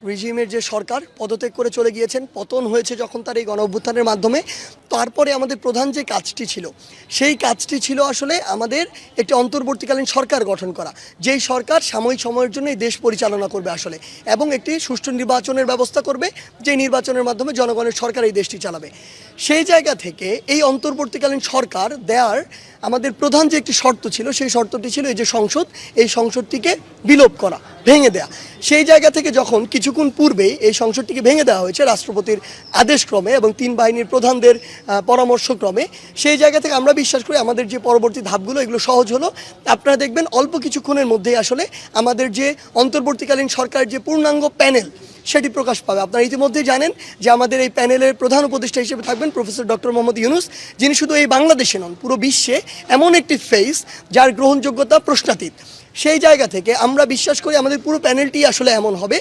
রিজিমের যে সরকার পদত্যাগ করে চলে গিয়েছেন, পতন হয়েছে যখন তার এই গণঅভ্যুত্থানের মাধ্যমে। তারপরে আমাদের প্রধান যে কাজটি ছিল সেই কাজটি ছিল আসলে আমাদের একটি অন্তর্বর্তীকালীন সরকার গঠন করা, যেই সরকার সাময়িক সময়ের জন্য এই দেশ পরিচালনা করবে আসলে, এবং একটি সুষ্ঠু নির্বাচনের ব্যবস্থা করবে, যে নির্বাচনের মাধ্যমে জনগণের সরকার এই দেশটি চালাবে। সেই জায়গা থেকে এই অন্তর্বর্তীকালীন সরকার দেওয়ার আমাদের প্রধান যে একটি শর্ত ছিল, সেই শর্তটি ছিল এই যে সংসদ, এই সংসদটিকে বিলোপ করা, ভেঙে দেয়া। সেই জায়গা থেকে যখন কিছুক্ষণ পূর্বেই এই সংসদটিকে ভেঙে দেওয়া হয়েছে রাষ্ট্রপতির আদেশক্রমে এবং তিন বাহিনীর প্রধানদের পরামর্শক্রমে, সেই জায়গা থেকে আমরা বিশ্বাস করি আমাদের যে পরবর্তী ধাপগুলো এগুলো সহজ হলো। আপনারা দেখবেন অল্প কিছুক্ষণের মধ্যেই আসলে আমাদের যে অন্তর্বর্তীকালীন সরকারের যে পূর্ণাঙ্গ প্যানেল সেটি প্রকাশ পাবে। আপনারা ইতিমধ্যেই জানেন যে আমাদের এই প্যানেলের প্রধান উপদেষ্টা হিসেবে থাকবেন প্রফেসর ডক্টর মোহাম্মদ ইউনূস, যিনি শুধু এই বাংলাদেশে নন, পুরো বিশ্বে এমন একটি ফেস যার গ্রহণযোগ্যতা প্রশ্নাতীত। সেই জায়গা থেকে আমরা বিশ্বাস করি আমাদের পুরো প্যানেলটি আসলে এমন হবে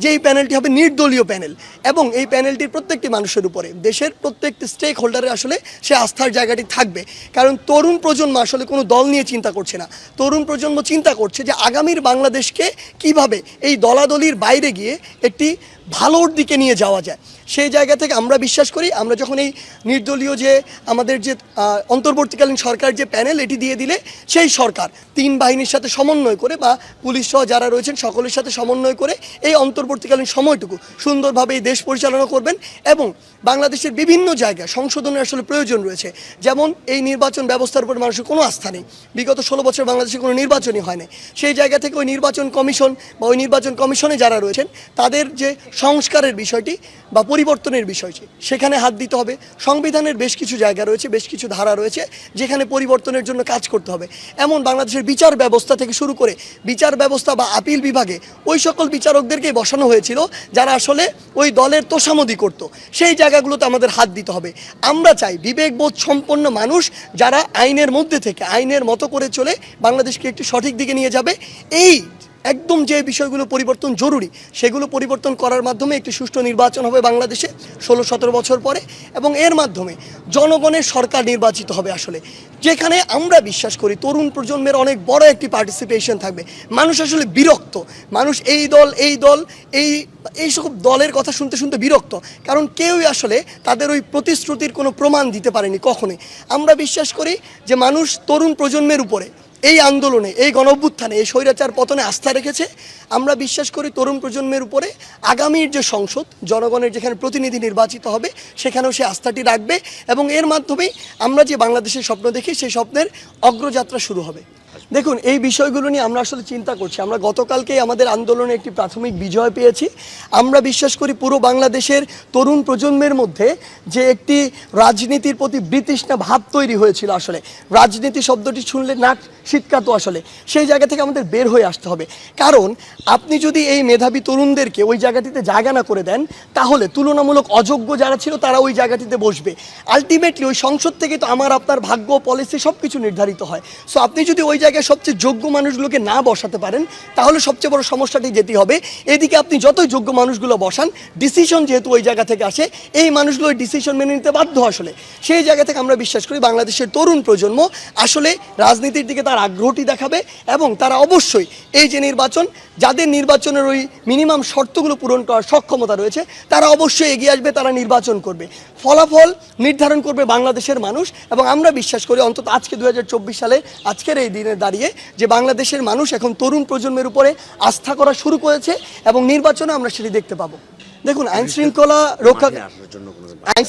যে এই প্যানেলটি হবে নির্দলীয় প্যানেল, এবং এই প্যানেলটির প্রত্যেকটি মানুষের উপরে দেশের প্রত্যেকটি স্টেক হোল্ডারের আসলে সে আস্থার জায়গাটি থাকবে। কারণ তরুণ প্রজন্ম আসলে কোনো দল নিয়ে চিন্তা করছে না, তরুণ প্রজন্ম চিন্তা করছে যে আগামীর বাংলাদেশকে কিভাবে এই দলাদলির বাইরে গিয়ে একটি ভালোর দিকে নিয়ে যাওয়া যায়। সেই জায়গা থেকে আমরা বিশ্বাস করি আমরা যখন এই নির্দলীয় যে আমাদের যে অন্তর্বর্তীকালীন সরকার যে প্যানেল এটি দিয়ে দিলে, সেই সরকার তিন বাহিনীর সাথে সমন্বয় করে বা পুলিশ সহ যারা রয়েছেন সকলের সাথে সমন্বয় করে এই অন্তর্বর্তীকালীন সময়টুকু সুন্দরভাবে এই দেশ পরিচালনা করবেন। এবং বাংলাদেশের বিভিন্ন জায়গায় সংশোধনের আসলে প্রয়োজন রয়েছে। যেমন এই নির্বাচন ব্যবস্থার উপর মানুষের কোনো আস্থা নেই, বিগত 16 বছর বাংলাদেশে কোনো নির্বাচনই হয় না। সেই জায়গা থেকে ওই নির্বাচন কমিশন বা ওই নির্বাচন কমিশনে যারা রয়েছেন তাদের যে সংস্কারের বিষয়টি বা পরিবর্তনের বিষয়টি, সেখানে হাত দিতে হবে। সংবিধানের বেশ কিছু জায়গা রয়েছে, বেশ কিছু ধারা রয়েছে যেখানে পরিবর্তনের জন্য কাজ করতে হবে। এমন বাংলাদেশের বিচার ব্যবস্থা থেকে শুরু করে বিচার ব্যবস্থা বা আপিল বিভাগে ওই সকল বিচারকদেরকেই বসানো হয়েছিল যারা আসলে ওই দলের তোষামদি করত। সেই জায়গাগুলোতে আমাদের হাত দিতে হবে। আমরা চাই বিবেকবোধ সম্পন্ন মানুষ যারা আইনের মধ্যে থেকে আইনের মতো করে চলে বাংলাদেশকে একটি সঠিক দিকে নিয়ে যাবে। এই একদম যে বিষয়গুলো পরিবর্তন জরুরি সেগুলো পরিবর্তন করার মাধ্যমে একটি সুষ্ঠু নির্বাচন হবে বাংলাদেশে 16-17 বছর পরে, এবং এর মাধ্যমে জনগণের সরকার নির্বাচিত হবে আসলে, যেখানে আমরা বিশ্বাস করি তরুণ প্রজন্মের অনেক বড় একটি পার্টিসিপেশন থাকবে। মানুষ আসলে বিরক্ত, মানুষ এই দল এই সব দলের কথা শুনতে শুনতে বিরক্ত, কারণ কেউই আসলে তাদের ওই প্রতিশ্রুতির কোনো প্রমাণ দিতে পারেনি কখনোই। আমরা বিশ্বাস করি যে মানুষ তরুণ প্রজন্মের উপরে এই আন্দোলনে, এই গণঅভ্যুত্থানে, এই স্বৈরাচার পতনে আস্থা রেখেছে। আমরা বিশ্বাস করি তরুণ প্রজন্মের উপরে আগামীর যে সংসদ, জনগণের যেখানে প্রতিনিধি নির্বাচিত হবে, সেখানেও সে আস্থাটি রাখবে, এবং এর মাধ্যমেই আমরা যে বাংলাদেশের স্বপ্ন দেখি সেই স্বপ্নের অগ্রযাত্রা শুরু হবে। দেখুন, এই বিষয়গুলো নিয়ে আমরা আসলে চিন্তা করছি। আমরা গতকালকেই আমাদের আন্দোলনে একটি প্রাথমিক বিজয় পেয়েছি। আমরা বিশ্বাস করি পুরো বাংলাদেশের তরুণ প্রজন্মের মধ্যে যে একটি রাজনীতির প্রতি বিতৃষ্ণা ভাব তৈরি হয়েছিল, আসলে রাজনীতি শব্দটি শুনলে নাক শীতকাতো আসলে, সেই জায়গা থেকে আমাদের বের হয়ে আসতে হবে। কারণ আপনি যদি এই মেধাবী তরুণদেরকে ওই জায়গাটিতে জায়গা না করে দেন, তাহলে তুলনামূলক অযোগ্য যারা ছিল তারা ওই জায়গাটিতে বসবে। আলটিমেটলি ওই সংসদ থেকে তো আমার আপনার ভাগ্য, পলিসি সব কিছু নির্ধারিত হয়। সো আপনি যদি ওই জায়গায় সবচেয়ে যোগ্য মানুষগুলোকে না বসাতে পারেন, তাহলে সবচেয়ে বড় সমস্যাটি যেতে হবে। এদিকে আপনি যতই যোগ্য মানুষগুলো বসান, ডিসিশন যেহেতু ওই জায়গা থেকে আসে, এই মানুষগুলো ডিসিশন মেনে নিতে বাধ্য আসলে। সেই জায়গা থেকে আমরা বিশ্বাস করি বাংলাদেশের তরুণ প্রজন্ম আসলে রাজনীতির দিকে তার আগ্রহটি দেখাবে, এবং তারা অবশ্যই এই যে নির্বাচন, যাদের নির্বাচনের ওই মিনিমাম শর্তগুলো পূরণ করার সক্ষমতা রয়েছে, তারা অবশ্যই এগিয়ে আসবে, তারা নির্বাচন করবে। ফলাফল নির্ধারণ করবে বাংলাদেশের মানুষ। এবং আমরা বিশ্বাস করি অন্তত আজকে 2024 সালে আজকের এই দিনে দাঁড়িয়ে যে বাংলাদেশের মানুষ এখন তরুণ প্রজন্মের উপরে আস্থা করা শুরু করেছে, এবং নির্বাচনে আমরা সেটি দেখতে পাবো। দেখুন, আইন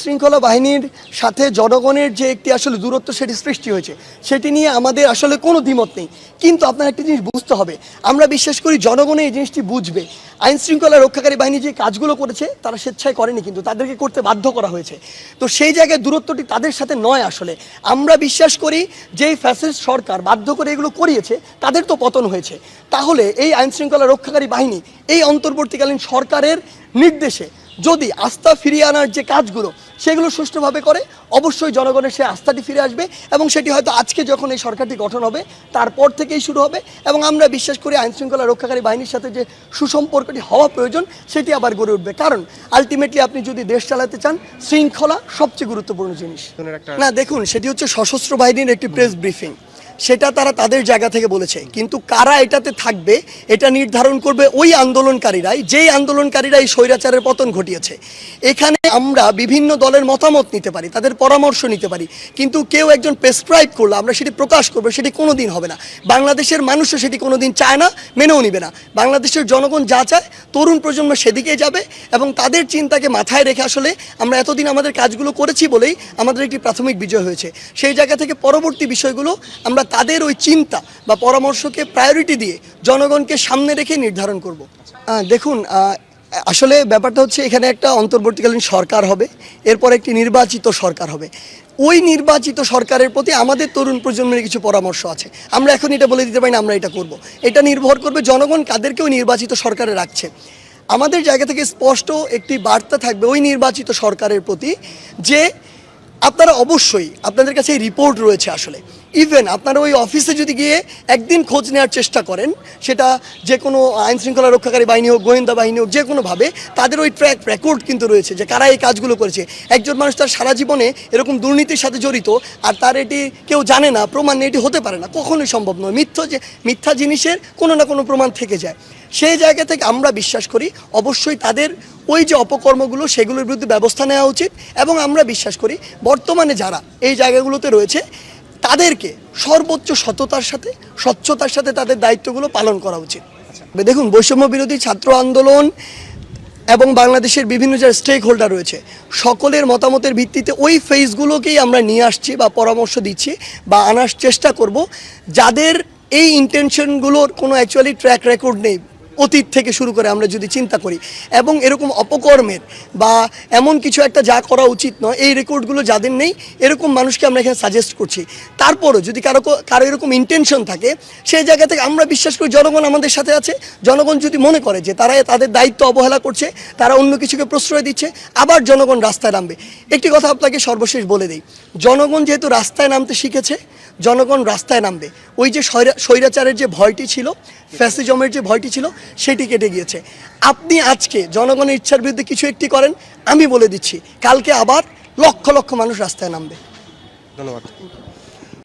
শৃঙ্খলা বাহিনীর সাথে জনগণের যে একটি আসলে দূরত্ব সেটি সৃষ্টি হয়েছে, সেটি নিয়ে আমাদের আসলে কোনো দ্বিমত নেই। কিন্তু আপনার একটা জিনিস বুঝতে হবে, আমরা বিশ্বাস করি জনগণ এই জিনিসটি বুঝবে। আইন শৃঙ্খলা রক্ষাকারী বাহিনী যে কাজগুলো করেছে তারা স্বেচ্ছায় করেনি, কিন্তু তাদেরকে করতে বাধ্য করা হয়েছে। তো সেই জায়গায় দূরত্বটি তাদের সাথে নয় আসলে। আমরা বিশ্বাস করি যে এই ফ্যাসিস্ট সরকার বাধ্য করে এগুলো করিয়েছে, তাদের তো পতন হয়েছে। তাহলে এই আইন শৃঙ্খলা রক্ষাকারী বাহিনী এই অন্তর্বর্তীকালীন সরকারের নির্দেশে যদি আস্থা ফিরিয়ে আনার যে কাজগুলো সেগুলো সুষ্ঠুভাবে করে, অবশ্যই জনগণের সে আস্থাটি ফিরে আসবে, এবং সেটি হয়তো আজকে যখন এই সরকারটি গঠন হবে তারপর থেকেই শুরু হবে। এবং আমরা বিশ্বাস করি আইন শৃঙ্খলা রক্ষাকারী বাহিনীর সাথে যে সুসম্পর্কটি হওয়া প্রয়োজন সেটি আবার গড়ে উঠবে। কারণ আলটিমেটলি আপনি যদি দেশ চালাতে চান, শৃঙ্খলা সবচেয়ে গুরুত্বপূর্ণ জিনিস। না, দেখুন, সেটি হচ্ছে সশস্ত্র বাহিনীর একটি প্রেস ব্রিফিং, সেটা তারা তাদের জায়গা থেকে বলেছে, কিন্তু কারা এটাতে থাকবে এটা নির্ধারণ করবে ওই আন্দোলনকারীরাই, যেই আন্দোলনকারীরা এই স্বৈরাচারের পতন ঘটিয়েছে। এখানে আমরা বিভিন্ন দলের মতামত নিতে পারি, তাদের পরামর্শ নিতে পারি, কিন্তু কেউ একজন প্রেসক্রাইব করলো আমরা সেটি প্রকাশ করবো, সেটি কোনো দিন হবে না। বাংলাদেশের মানুষও সেটি কোনো দিন চায় না, মেনেও নিবে না। বাংলাদেশের জনগণ যা চায় তরুণ প্রজন্ম সেদিকে যাবে, এবং তাদের চিন্তাকে মাথায় রেখে আসলে আমরা এতদিন আমাদের কাজগুলো করেছি বলেই আমাদের একটি প্রাথমিক বিজয় হয়েছে। সেই জায়গা থেকে পরবর্তী বিষয়গুলো আমরা তাদের ওই চিন্তা বা পরামর্শকে প্রায়োরিটি দিয়ে জনগণকে সামনে রেখে নির্ধারণ করব। দেখুন, আসলে ব্যাপারটা হচ্ছে এখানে একটা অন্তর্বর্তীকালীন সরকার হবে, এরপর একটি নির্বাচিত সরকার হবে। ওই নির্বাচিত সরকারের প্রতি আমাদের তরুণ প্রজন্মের কিছু পরামর্শ আছে। আমরা এখন এটা বলে দিতে পারি না আমরা এটা করব, এটা নির্ভর করবে জনগণ কাদেরকেও নির্বাচিত সরকারে রাখছে। আমাদের জায়গা থেকে স্পষ্ট একটি বার্তা থাকবে ওই নির্বাচিত সরকারের প্রতি যে আপনারা অবশ্যই, আপনাদের কাছে এই রিপোর্ট রয়েছে, আসলে ইভেন আপনারা ওই অফিসে যদি গিয়ে একদিন খোঁজ নেওয়ার চেষ্টা করেন, সেটা যে কোনো আইন শৃঙ্খলা রক্ষাকারী বাহিনী হোক, গোয়েন্দা বাহিনী হোক, যে কোনোভাবে তাদের ওই ট্র্যাক রেকর্ড কিন্তু রয়েছে যে কারা এই কাজগুলো করেছে। একজন মানুষ তার সারা জীবনে এরকম দুর্নীতির সাথে জড়িত আর তার এটি কেউ জানে না, প্রমাণ নেই, এটি হতে পারে না, কখনোই সম্ভব নয়। মিথ্যা জিনিসের কোনো না কোনো প্রমাণ থেকে যায়। সেই জায়গা থেকে আমরা বিশ্বাস করি অবশ্যই তাদের ওই যে অপকর্মগুলো সেগুলোর বিরুদ্ধে ব্যবস্থা নেওয়া উচিত, এবং আমরা বিশ্বাস করি বর্তমানে যারা এই জায়গাগুলোতে রয়েছে তাদেরকে সর্বোচ্চ সততার সাথে, স্বচ্ছতার সাথে তাদের দায়িত্বগুলো পালন করা উচিত। দেখুন, বৈষম্য বিরোধী ছাত্র আন্দোলন এবং বাংলাদেশের বিভিন্ন যে স্টেক হোল্ডার রয়েছে সকলের মতামতের ভিত্তিতে ওই ফেজগুলোকেই আমরা নিয়ে আসছি বা পরামর্শ দিচ্ছি বা আনার চেষ্টা করব, যাদের এই ইন্টেনশনগুলোর কোনো অ্যাকচুয়ালি ট্র্যাক রেকর্ড নেই অতীত থেকে শুরু করে আমরা যদি চিন্তা করি, এবং এরকম অপকর্মের বা এমন কিছু একটা যা করা উচিত নয় এই রেকর্ডগুলো যাদের নেই, এরকম মানুষকে আমরা এখানে সাজেস্ট করছি। তারপরও যদি কারো এরকম ইন্টেনশন থাকে, সেই জায়গা থেকে আমরা বিশ্বাস করি জনগণ আমাদের সাথে আছে। জনগণ যদি মনে করে যে তারা তাদের দায়িত্ব অবহেলা করছে, তারা অন্য কিছুকে প্রশ্রয় দিচ্ছে, আবার জনগণ রাস্তায় নামবে। একটি কথা আপনাকে সর্বশেষ বলে দিই, জনগণ যেহেতু রাস্তায় নামতে শিখেছে, জনগণ রাস্তায় নামবে। ওই যে স্বৈরাচারের যে ভয়টি ছিল, ফ্যাসিজমের যে ভয়টি ছিল, সেটি কেটে গিয়েছে। আপনি আজকে জনগণের ইচ্ছার বিরুদ্ধে কিছু একটি করেন, আমি বলে দিচ্ছি কালকে আবার লক্ষ লক্ষ মানুষ রাস্তায় নামবে। ধন্যবাদ।